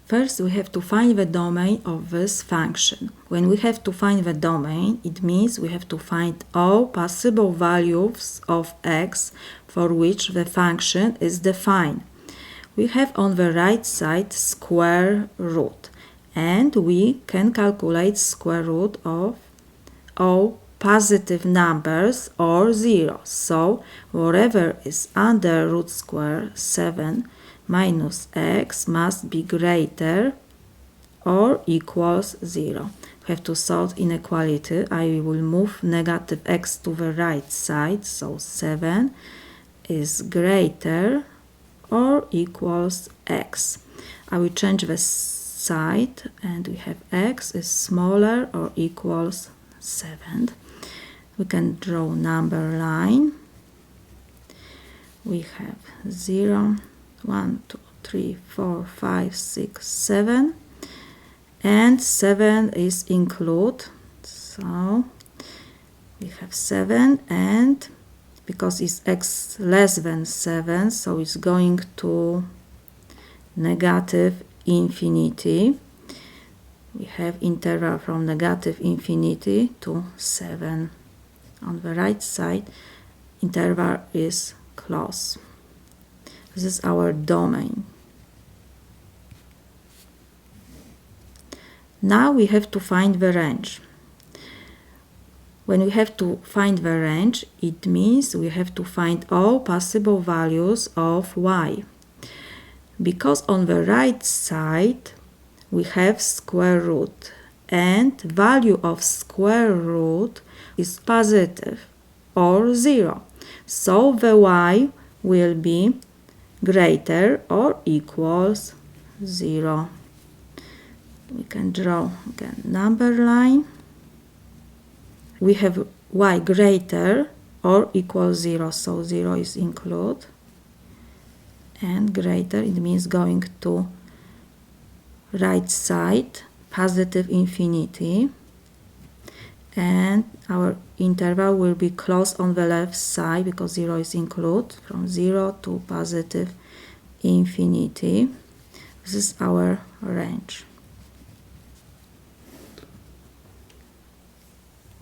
First, we have to find the domain of this function. When we have to find the domain, it means we have to find all possible values of x for which the function is defined. We have on the right side square root, and we can calculate square root of all positive numbers or zeros. So whatever is under root square 7 minus x must be greater or equals 0. We have to solve inequality. I will move negative x to the right side, so 7 is greater or equals x. I will change the side and we have x is smaller or equals 7. We can draw number line. We have 0, 1, 2, 3, 4, 5, 6, 7, and 7 is include, so we have 7, and because it's x less than 7, so it's going to negative infinity. We have interval from negative infinity to 7. On the right side, interval is close. This is our domain. Now we have to find the range. When we have to find the range, it means we have to find all possible values of y. Because on the right side we have square root, and value of square root is positive or 0. So the y will be greater or equals 0. We can draw again number line. We have y greater or equals 0, so 0 is included. And greater, it means going to right side, positive infinity. And our interval will be close on the left side because 0 is included, from 0 to positive infinity. This is our range.